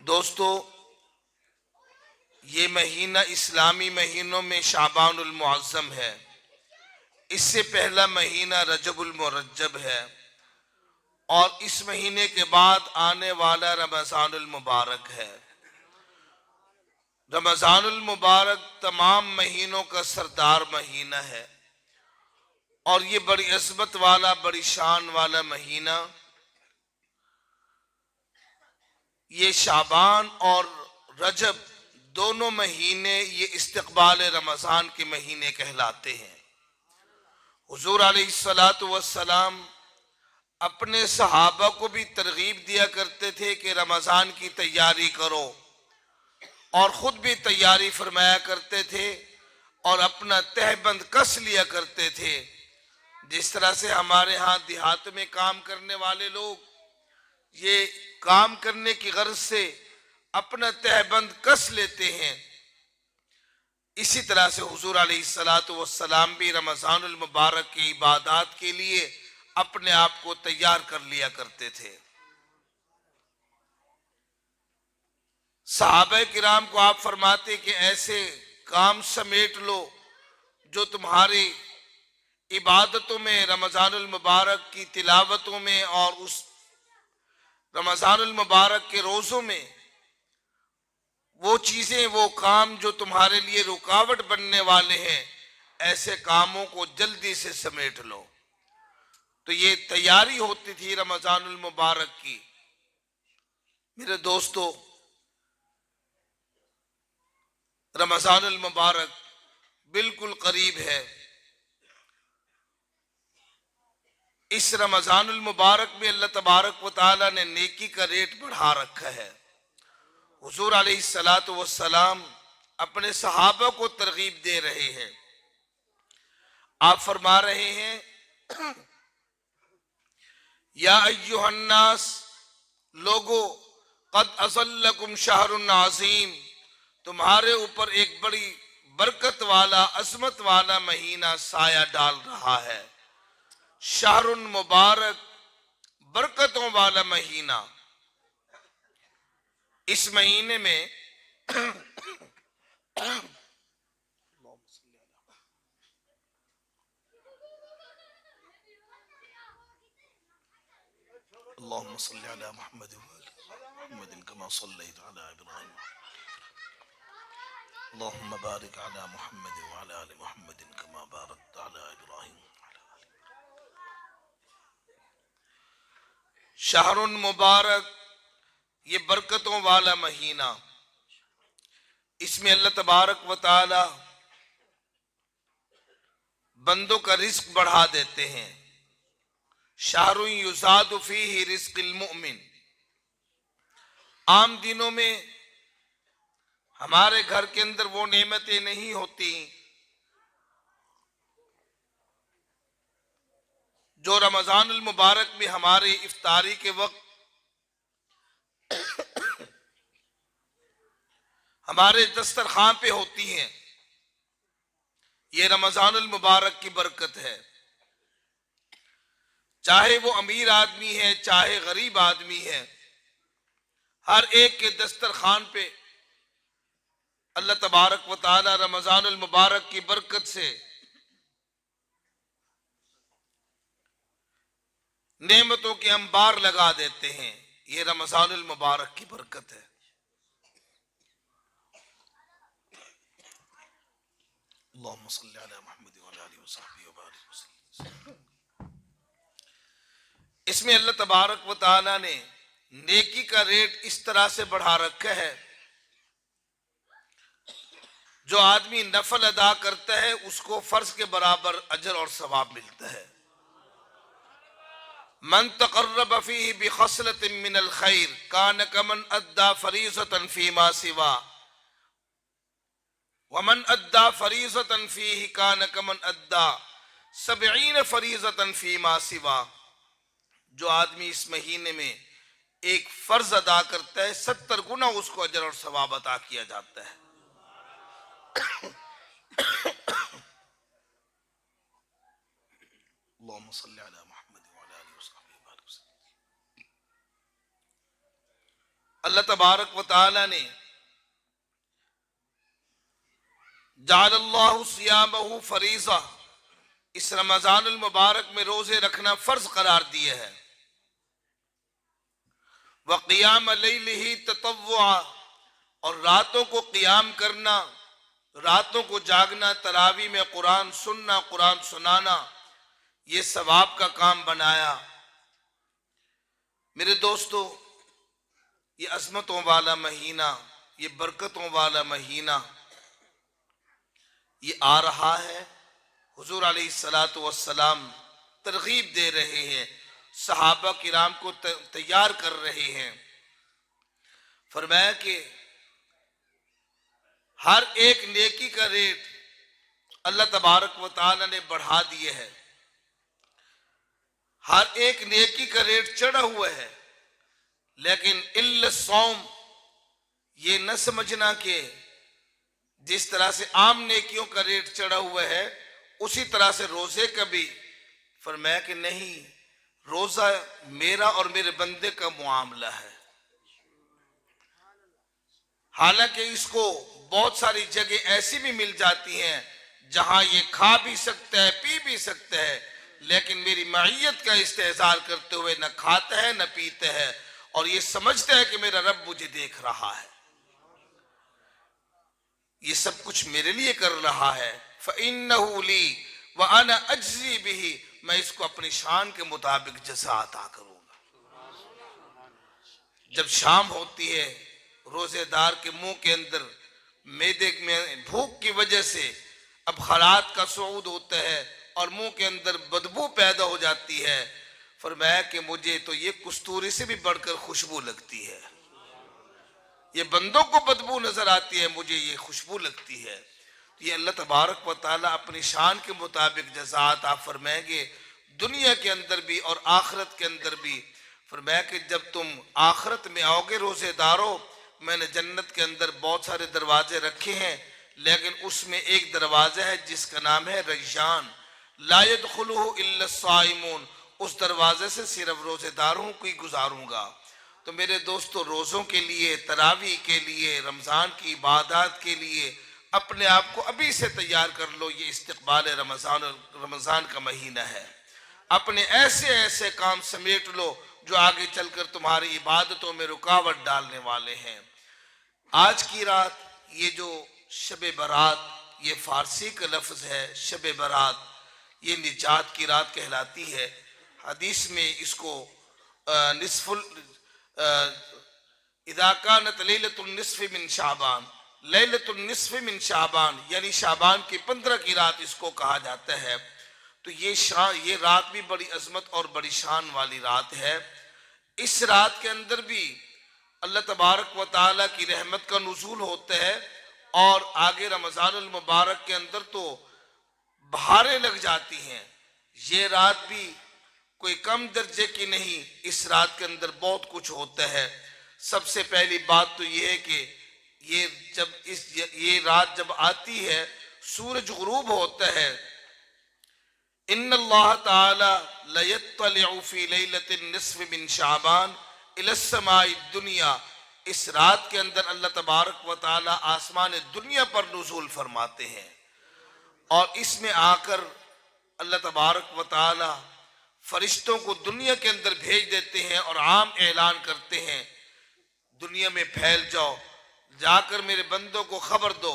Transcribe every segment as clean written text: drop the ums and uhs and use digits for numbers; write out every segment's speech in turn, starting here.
دوستو، یہ مہینہ اسلامی مہینوں میں شعبان المعظم ہے۔ اس سے پہلا مہینہ رجب المرجب ہے، اور اس مہینے کے بعد آنے والا رمضان المبارک ہے۔ رمضان المبارک تمام مہینوں کا سردار مہینہ ہے، اور یہ بڑی عظمت والا، بڑی شان والا مہینہ، یہ شعبان اور رجب دونوں مہینے یہ استقبال رمضان کے مہینے کہلاتے ہیں۔ حضور علیہ السلام اپنے صحابہ کو بھی ترغیب دیا کرتے تھے کہ رمضان کی تیاری کرو، اور خود بھی تیاری فرمایا کرتے تھے اور اپنا تہبند کس لیا کرتے تھے۔ جس طرح سے ہمارے ہاں دیہات میں کام کرنے والے لوگ یہ کام کرنے کی غرض سے اپنا تہبند کس لیتے ہیں، اسی طرح سے حضور علیہ السلام بھی رمضان المبارک کی عبادات کے لیے اپنے آپ کو تیار کر لیا کرتے تھے۔ صحابہ کرام کو آپ فرماتے کہ ایسے کام سمیٹ لو جو تمہاری عبادتوں میں، رمضان المبارک کی تلاوتوں میں، اور اس رمضان المبارک کے روزوں میں وہ چیزیں، وہ کام جو تمہارے لیے رکاوٹ بننے والے ہیں، ایسے کاموں کو جلدی سے سمیٹ لو۔ تو یہ تیاری ہوتی تھی رمضان المبارک کی۔ میرے دوستو، رمضان المبارک بالکل قریب ہے۔ اس رمضان المبارک میں اللہ تبارک و تعالی نے نیکی کا ریٹ بڑھا رکھا ہے۔ حضور علیہ السلام اپنے صحابہ کو ترغیب دے رہے ہیں۔ آپ فرما رہے ہیں، یا ایھا الناس، لوگو، قد اظلکم شہر عظیم، تمہارے اوپر ایک بڑی برکت والا، عظمت والا مہینہ سایہ ڈال رہا ہے۔ شہر مبارک، برکتوں والا مہینہ۔ اس مہینے میں اللہم صلی علی محمد محمد کما صلیت علی ابراہیم، اللہم بارک علی محمد وعلی آل محمد کما بارکت علی ابراہیم۔ شہر مبارک، یہ برکتوں والا مہینہ، اس میں اللہ تبارک و تعالی بندوں کا رزق بڑھا دیتے ہیں۔ شہر یزاد فیہ رزق المؤمن۔ عام دنوں میں ہمارے گھر کے اندر وہ نعمتیں نہیں ہوتی جو رمضان المبارک میں ہمارے افطاری کے وقت ہمارے دسترخوان پہ ہوتی ہیں۔ یہ رمضان المبارک کی برکت ہے۔ چاہے وہ امیر آدمی ہے، چاہے غریب آدمی ہے، ہر ایک کے دسترخوان پہ اللہ تبارک و تعالی رمضان المبارک کی برکت سے نعمتوں کے انبار لگا دیتے ہیں۔ یہ رمضان المبارک کی برکت ہے۔ اللہم صلی علی محمد وعلی آلہ وصحبہ وبارک وسلم۔ اس میں اللہ تبارک و تعالی نے نیکی کا ریٹ اس طرح سے بڑھا رکھا ہے، جو آدمی نفل ادا کرتا ہے اس کو فرض کے برابر اجر اور ثواب ملتا ہے۔ من تقرب فیہ بخصلۃ من الخیر کان کمن ادی فریضۃ فیما سوا، ومن ادی فریضۃ فیہ کان کمن ادی 70 فریضۃ فیما سوا۔ جو آدمی اس مہینے میں ایک فرض ادا کرتا ہے، 70 گنا اس کو اجر اور ثواب عطا کیا جاتا ہے۔ اللہم صلی علی محمد وعلی آلہ وصحبہ وبارک وسلم۔ اللہ تبارک و تعالی نے جعل اللہ صیامہ فریضہ، اس رمضان المبارک میں روزے رکھنا فرض قرار دیا ہے، وقیام لیلہ تطوعا، اور راتوں کو قیام کرنا، راتوں کو جاگنا، تراویح میں قرآن سننا، قرآن سنانا، یہ ثواب کا کام بنایا۔ میرے دوستو، یہ عظمتوں والا مہینہ، یہ برکتوں والا مہینہ یہ آ رہا ہے۔ حضور علیہ الصلاۃ والسلام ترغیب دے رہے ہیں، صحابہ کرام کو تیار کر رہے ہیں۔ فرمایا کہ ہر ایک نیکی کا ریٹ اللہ تبارک و تعالی نے بڑھا دیے ہے، ہر ایک نیکی کا ریٹ چڑھا ہوا ہے، لیکن الا الصوم، یہ نہ سمجھنا کہ جس طرح سے عام نیکیوں کا ریٹ چڑھا ہوا ہے اسی طرح سے روزے کا بھی۔ فرمایا کہ نہیں، روزہ میرا اور میرے بندے کا معاملہ ہے۔ حالانکہ اس کو بہت ساری جگہ ایسی بھی مل جاتی ہیں جہاں یہ کھا بھی سکتا ہے، پی بھی سکتا ہے، لیکن میری معیت کا استحضار کرتے ہوئے نہ کھاتا ہے نہ پیتا ہے، اور یہ سمجھتا ہے کہ میرا رب مجھے دیکھ رہا ہے، یہ سب کچھ میرے لیے کر رہا ہے۔ فَإِنَّهُ لِي وَأَنَا أَجْزِي بِهِ، میں اس کو اپنی شان کے مطابق جزا عطا کروں گا۔ جب شام ہوتی ہے، روزے دار کے منہ کے اندر معدے میں بھوک کی وجہ سے اب خرات کا صعود ہوتا ہے اور منہ کے اندر بدبو پیدا ہو جاتی ہے۔ فرمایا کہ مجھے تو یہ کستوری سے بھی بڑھ کر خوشبو لگتی ہے، یہ بندوں کو بدبو نظر آتی ہے، مجھے یہ خوشبو لگتی ہے۔ یہ اللہ تبارک و تعالیٰ اپنی شان کے مطابق جزا عطا فرمائیں گے، دنیا کے اندر بھی اور آخرت کے اندر بھی۔ فرمایا کہ جب تم آخرت میں آؤ گے روزے دارو، میں نے جنت کے اندر بہت سارے دروازے رکھے ہیں، لیکن اس میں ایک دروازہ ہے جس کا نام ہے ریان، لا يدخلہ الا الصائمون، اس دروازے سے صرف روزے داروں کو ہی گزاروں گا۔ تو میرے دوستو، روزوں کے لیے، تراویح کے لیے، رمضان کی عبادات کے لیے اپنے آپ کو ابھی سے تیار کر لو۔ یہ استقبال رمضان کا مہینہ ہے، اپنے ایسے ایسے کام سمیٹ لو جو آگے چل کر تمہاری عبادتوں میں رکاوٹ ڈالنے والے ہیں۔ آج کی رات، یہ جو شب برات، یہ فارسی کا لفظ ہے، شب برات، یہ نجات کی رات کہلاتی ہے۔ حدیث میں اس کو اذا كانت لیلۃ النصف من شعبان، لیلۃ النصف من شعبان، یعنی شعبان کی 15 کی رات اس کو کہا جاتا ہے۔ تو یہ رات بھی بڑی عظمت اور بڑی شان والی رات ہے۔ اس رات کے اندر بھی اللہ تبارک و تعالیٰ کی رحمت کا نزول ہوتا ہے، اور آگے رمضان المبارک کے اندر تو بہاریں لگ جاتی ہیں۔ یہ رات بھی کوئی کم درجے کی نہیں، اس رات کے اندر بہت کچھ ہوتا ہے۔ سب سے پہلی بات تو یہ ہے کہ یہ رات جب آتی ہے، سورج غروب ہوتا ہے، ان اللہ تعالی لیطلع فی لیلۃ النصف من شعبان الی السماء الدنیا، اس رات کے اندر اللہ تبارک و تعالی آسمان دنیا پر نزول فرماتے ہیں، اور اس میں آ کر اللہ تبارک و تعالی فرشتوں کو دنیا کے اندر بھیج دیتے ہیں اور عام اعلان کرتے ہیں، دنیا میں پھیل جاؤ، جا کر میرے بندوں کو خبر دو،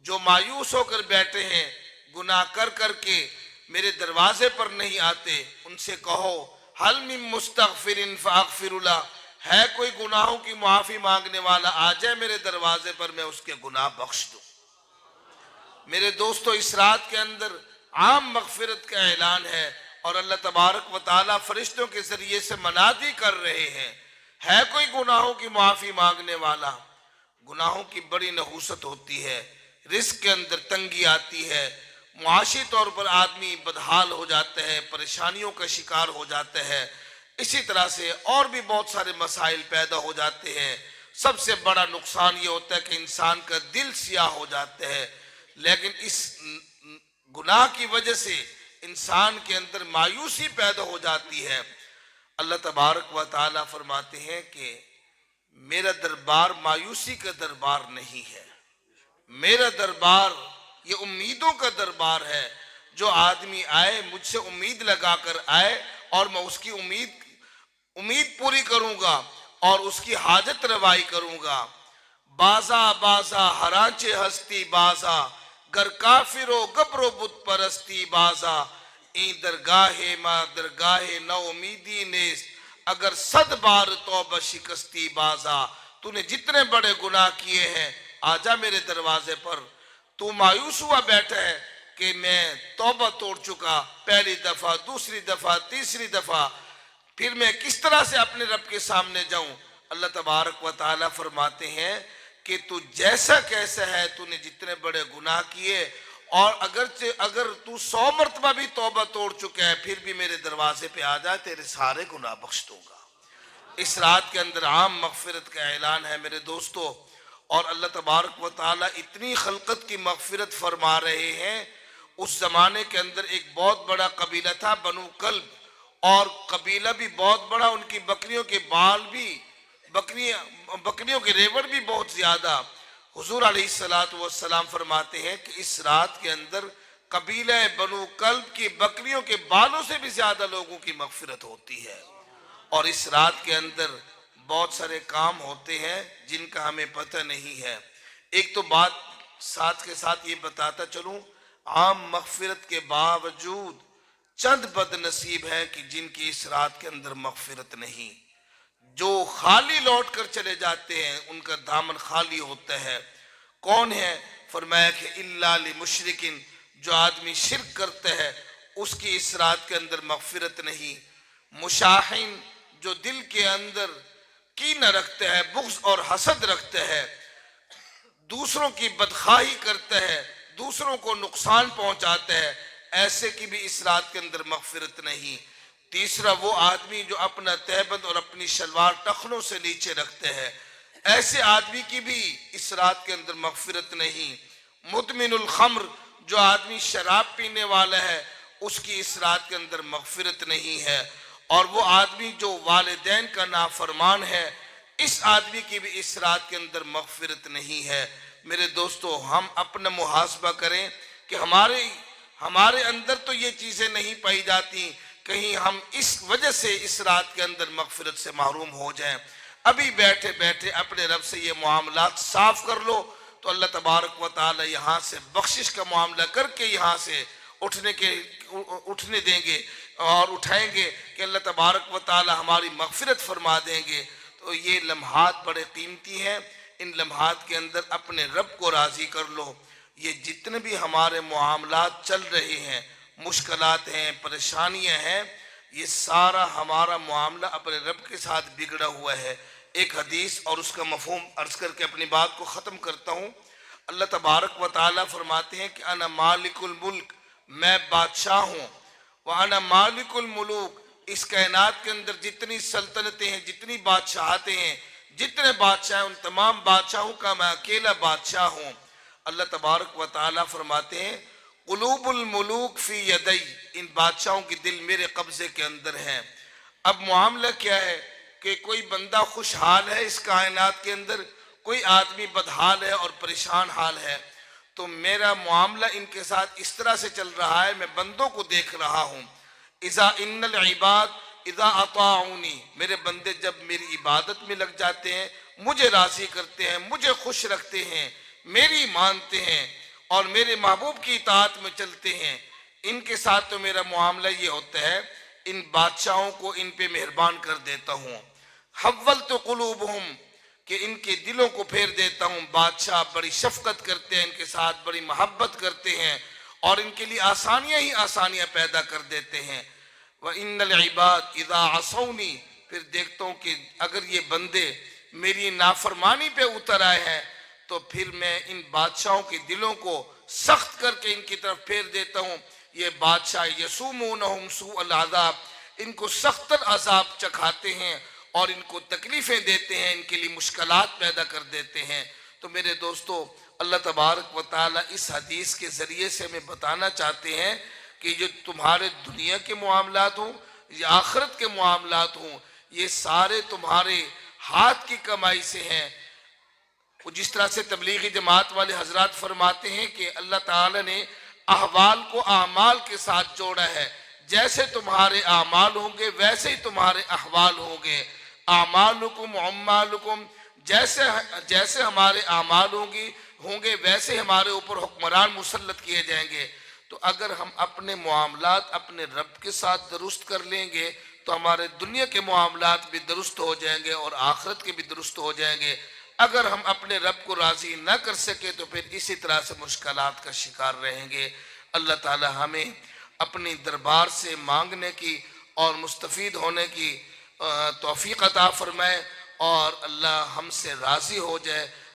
جو مایوس ہو کر بیٹھے ہیں، گناہ کر کر کے میرے دروازے پر نہیں آتے، ان سے کہو حل من مستغفر فاغفر له، ہے کوئی گناہوں کی معافی مانگنے والا، آ جائے میرے دروازے پر، میں اس کے گناہ بخش دوں۔ میرے دوستو، اس رات کے اندر عام مغفرت کا اعلان ہے، اور اللہ تبارک و تعالیٰ فرشتوں کے ذریعے سے منادی کر رہے ہیں، ہے کوئی گناہوں کی معافی مانگنے والا۔ گناہوں کی بڑی نحوست ہوتی ہے، رزق کے اندر تنگی آتی ہے، معاشی طور پر آدمی بدحال ہو جاتا ہے، پریشانیوں کا شکار ہو جاتا ہے، اسی طرح سے اور بھی بہت سارے مسائل پیدا ہو جاتے ہیں۔ سب سے بڑا نقصان یہ ہوتا ہے کہ انسان کا دل سیاہ ہو جاتا ہے، لیکن اس گناہ کی وجہ سے انسان کے اندر مایوسی پیدا ہو جاتی ہے۔ اللہ تبارک و تعالیٰ فرماتے ہیں کہ میرا دربار مایوسی کا دربار نہیں ہے، میرا دربار یہ امیدوں کا دربار ہے۔ جو آدمی آئے مجھ سے امید لگا کر آئے اور میں اس کی امید پوری کروں گا اور اس کی حاجت روائی کروں گا۔ بازا بازا ہرانچے ہستی بازا، گر کافر و گبر و بت پرستی بازا، این درگاہ ما درگاہ نو امیدی نیست، اگر 100 بار توبہ شکستی بازا۔ تو نے جتنے بڑے گناہ کیے ہیں آجا میرے دروازے پر۔ تو مایوس ہوا بیٹھا ہے کہ میں توبہ توڑ چکا، پہلی دفعہ، دوسری دفعہ، تیسری دفعہ، پھر میں کس طرح سے اپنے رب کے سامنے جاؤں؟ اللہ تبارک و تعالیٰ فرماتے ہیں کہ تو جیسا کیسا ہے، تو نے جتنے بڑے گناہ کیے، اور اگر تو 100 مرتبہ بھی توبہ توڑ چکا ہے پھر بھی میرے دروازے پہ آ جائے، تیرے سارے گناہ بخش دوں گا۔ اس رات کے اندر عام مغفرت کا اعلان ہے میرے دوستو، اور اللہ تبارک و تعالیٰ اتنی خلقت کی مغفرت فرما رہے ہیں۔ اس زمانے کے اندر ایک بہت بڑا قبیلہ تھا بنو کلب، اور قبیلہ بھی بہت بڑا، ان کی بکریوں کے بال بھی، بکریوں کے ریوڑ بھی بہت زیادہ۔ حضور علیہ السلام فرماتے ہیں کہ اس رات کے اندر قبیلہ بنو کلب کی بکریوں کے بالوں سے بھی زیادہ لوگوں کی مغفرت ہوتی ہے۔ اور اس رات کے اندر بہت سارے کام ہوتے ہیں جن کا ہمیں پتہ نہیں ہے۔ ایک تو بات ساتھ کے ساتھ یہ بتاتا چلوں، عام مغفرت کے باوجود چند بد نصیب ہیں کہ جن کی اس رات کے اندر مغفرت نہیں، جو خالی لوٹ کر چلے جاتے ہیں، ان کا دامن خالی ہوتا ہے۔ کون ہے؟ فرمایا کہ الا لمشرکن، جو آدمی شرک کرتا ہے اس کی اس رات کے اندر مغفرت نہیں۔ مشاحن، جو دل کے اندر کینہ رکھتا ہے، بغض اور حسد رکھتا ہے، دوسروں کی بدخواہی کرتا ہے، دوسروں کو نقصان پہنچاتا ہے، ایسے کی بھی اس رات کے اندر مغفرت نہیں۔ تیسرا وہ آدمی جو اپنا تہبند اور اپنی شلوار ٹخنوں سے نیچے رکھتے ہیں، ایسے آدمی کی بھی اس رات کے اندر مغفرت نہیں۔ مدمن الخمر، جو آدمی شراب پینے والا ہے اس کی اس رات کے اندر مغفرت نہیں ہے۔ اور وہ آدمی جو والدین کا نافرمان ہے، اس آدمی کی بھی اس رات کے اندر مغفرت نہیں ہے۔ میرے دوستو، ہم اپنا محاسبہ کریں کہ ہمارے اندر تو یہ چیزیں نہیں پائی جاتی، کہیں ہم اس وجہ سے اس رات کے اندر مغفرت سے محروم ہو جائیں۔ ابھی بیٹھے بیٹھے اپنے رب سے یہ معاملات صاف کر لو تو اللہ تبارک و تعالی یہاں سے بخشش کا معاملہ کر کے یہاں سے اٹھنے دیں گے اور اٹھائیں گے کہ اللہ تبارک و تعالی ہماری مغفرت فرما دیں گے۔ تو یہ لمحات بڑے قیمتی ہیں، ان لمحات کے اندر اپنے رب کو راضی کر لو۔ یہ جتنے بھی ہمارے معاملات چل رہے ہیں، مشکلات ہیں، پریشانیاں ہیں، یہ سارا ہمارا معاملہ اپنے رب کے ساتھ بگڑا ہوا ہے۔ ایک حدیث اور اس کا مفہوم عرض کر کے اپنی بات کو ختم کرتا ہوں۔ اللہ تبارک و تعالیٰ فرماتے ہیں کہ انا مالک الملک، میں بادشاہ ہوں، وَأَنَا مَالِكُ الْمُلُوكِ، اس کائنات کے اندر جتنی سلطنتیں ہیں، جتنی بادشاہتیں ہیں، جتنے بادشاہ ہیں، ان تمام بادشاہوں کا میں اکیلا بادشاہ ہوں۔ اللہ تبارک و تعالیٰ فرماتے ہیں قلوب الملوک فی یدی، ان بادشاہوں کی دل میرے قبضے کے اندر ہیں۔ اب معاملہ کیا ہے کہ کوئی بندہ خوشحال ہے اس کائنات کے اندر، کوئی آدمی بدحال ہے اور پریشان حال ہے، تو میرا معاملہ ان کے ساتھ اس طرح سے چل رہا ہے، میں بندوں کو دیکھ رہا ہوں۔ اذا ان العباد اذا اطاعونی، میرے بندے جب میری عبادت میں لگ جاتے ہیں، مجھے راضی کرتے ہیں، مجھے خوش رکھتے ہیں، میری مانتے ہیں اور میرے محبوب کی اطاعت میں چلتے ہیں، ان کے ساتھ تو میرا معاملہ یہ ہوتا ہے، ان بادشاہوں کو ان پہ مہربان کر دیتا ہوں۔ حولت قلوبہم، کہ ان کے دلوں کو پھیر دیتا ہوں۔ بادشاہ بڑی شفقت کرتے ہیں، ان کے ساتھ بڑی محبت کرتے ہیں اور ان کے لیے آسانیاں ہی آسانیاں پیدا کر دیتے ہیں۔ وَإِنَّ الْعِبَادِ إِذَا عَصَوْنِي، پھر دیکھتا ہوں کہ اگر یہ بندے میری نافرمانی پہ اتر آئے ہیں تو پھر میں ان بادشاہوں کے دلوں کو سخت کر کے ان کی طرف پھیر دیتا ہوں۔ یہ بادشاہ یسومونہم سوء العذاب، ان کو سخت عذاب چکھاتے ہیں اور ان کو تکلیفیں دیتے ہیں، ان کے لیے مشکلات پیدا کر دیتے ہیں۔ تو میرے دوستو، اللہ تبارک و تعالیٰ اس حدیث کے ذریعے سے ہمیں بتانا چاہتے ہیں کہ جو تمہارے دنیا کے معاملات ہوں یا آخرت کے معاملات ہوں، یہ سارے تمہارے ہاتھ کی کمائی سے ہیں۔ وہ جس طرح سے تبلیغی جماعت والے حضرات فرماتے ہیں کہ اللہ تعالی نے احوال کو اعمال کے ساتھ جوڑا ہے، جیسے تمہارے اعمال ہوں گے ویسے ہی تمہارے احوال ہوں گے۔ اعمالکم عمالکم، جیسے ہمارے اعمال ہوں گے ویسے ہمارے اوپر حکمران مسلط کیے جائیں گے۔ تو اگر ہم اپنے معاملات اپنے رب کے ساتھ درست کر لیں گے تو ہمارے دنیا کے معاملات بھی درست ہو جائیں گے اور آخرت کے بھی درست ہو جائیں گے۔ اگر ہم اپنے رب کو راضی نہ کر سکے تو پھر اسی طرح سے مشکلات کا شکار رہیں گے۔ اللہ تعالی ہمیں اپنی دربار سے مانگنے کی اور مستفید ہونے کی توفیق عطا فرمائے، اور اللہ ہم سے راضی ہو جائے۔